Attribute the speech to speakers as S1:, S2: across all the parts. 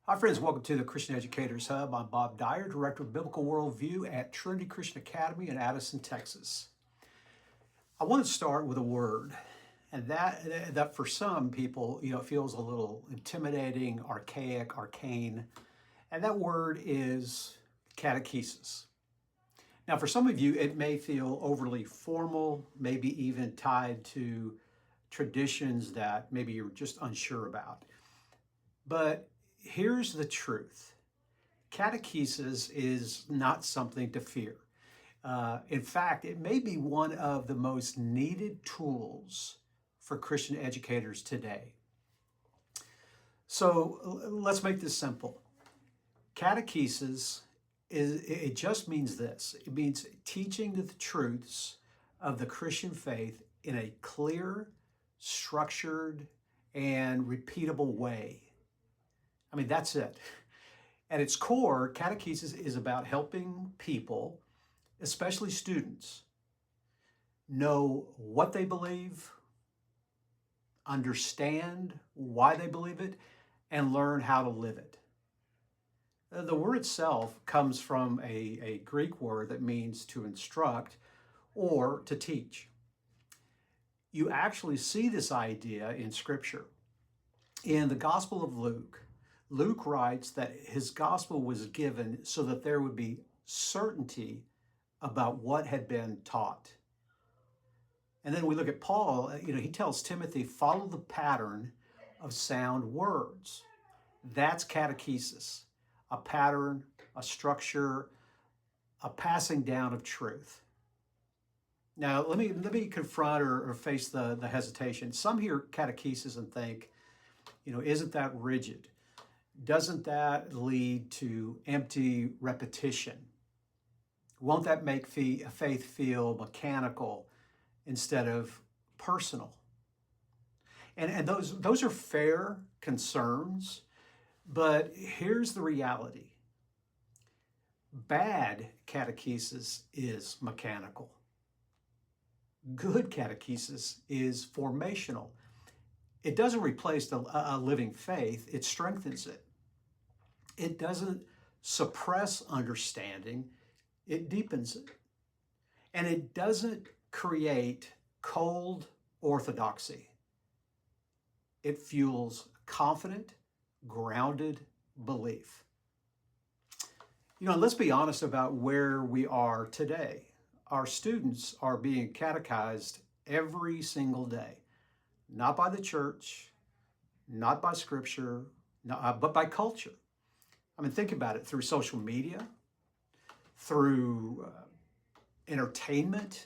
S1: Hi, friends. Welcome to the Christian Educators Hub. I'm Bob Dyer, Director of Biblical Worldview at Trinity Christian Academy in Addison, Texas. I want to start with a word, and that for some people, it feels a little intimidating, archaic, arcane, and that word is catechesis. Now, for some of you, it may feel overly formal, maybe even tied to traditions that maybe you're just unsure about. But here's the truth. Catechesis is not something to fear. In fact, it may be one of the most needed tools for Christian educators today. So let's make this simple. Catechesis it just means this. It means teaching the truths of the Christian faith in a clear, structured, and repeatable way. I mean, that's it. At its core, catechesis is about helping people, especially students, know what they believe, understand why they believe it, and learn how to live it. The word itself comes from a Greek word that means to instruct or to teach. You actually see this idea in Scripture. In the Gospel of Luke, Luke writes that his gospel was given so that there would be certainty about what had been taught. And then we look at Paul, he tells Timothy, follow the pattern of sound words. That's catechesis, a pattern, a structure, a passing down of truth. Now, let me confront or face the hesitation. Some hear catechesis and think, isn't that rigid? Doesn't that lead to empty repetition? Won't that make faith feel mechanical instead of personal? And those are fair concerns, but here's the reality. Bad catechesis is mechanical. Good catechesis is formational. It doesn't replace a living faith, it strengthens it. It doesn't suppress understanding, it deepens it. And it doesn't create cold orthodoxy. It fuels confident, grounded belief. Let's be honest about where we are today. Our students are being catechized every single day, not by the church, not by scripture, but by culture. I mean, think about it, through social media, through entertainment,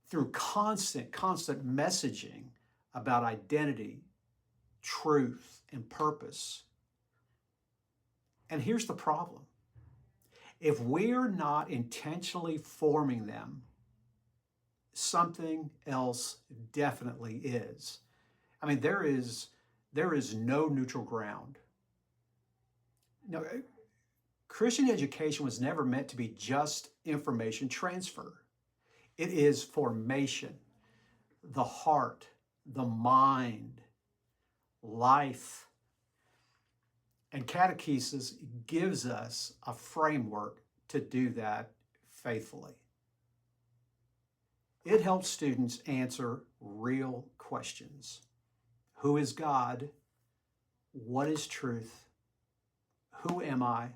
S1: through constant messaging about identity, truth, and purpose. And here's the problem. If we're not intentionally forming them, something else definitely is. I mean, there is no neutral ground. Now, Christian education was never meant to be just information transfer. It is formation, the heart, the mind, life. And catechesis gives us a framework to do that faithfully. It helps students answer real questions. Who is God? What is truth? Who am I?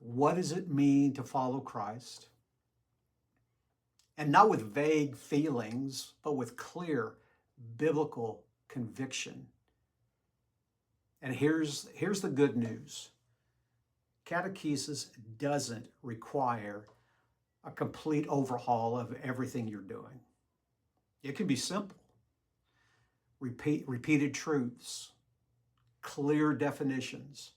S1: What does it mean to follow Christ? And not with vague feelings, but with clear biblical conviction. And here's the good news. Catechesis doesn't require a complete overhaul of everything you're doing. It can be simple. Repeated truths, clear definitions,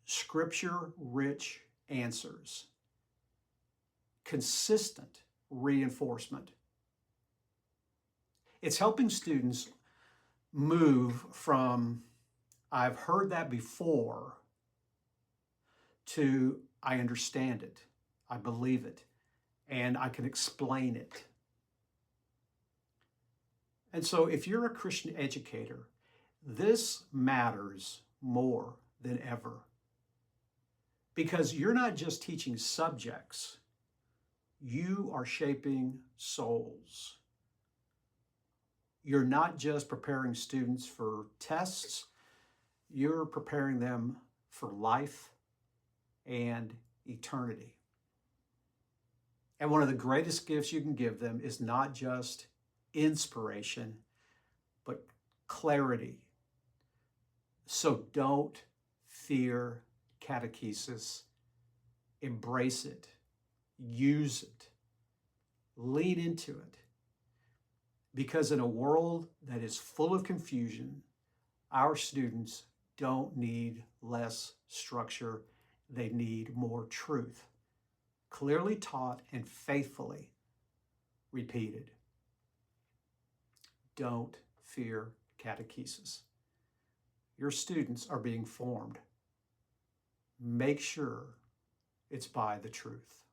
S1: scripture-rich answers, consistent reinforcement. It's helping students move from I've heard that before to I understand it, I believe it, and I can explain it. And so if you're a Christian educator, This matters more than ever because you're not just teaching subjects, you are shaping souls. You're not just preparing students for tests, you're preparing them for life and eternity. And one of the greatest gifts you can give them is not just inspiration, but clarity. So don't fear catechesis. Embrace it. Use it. Lean into it. Because in a world that is full of confusion, our students don't need less structure. They need more truth, clearly taught and faithfully repeated. Don't fear catechesis. Your students are being formed. Make sure it's by the truth.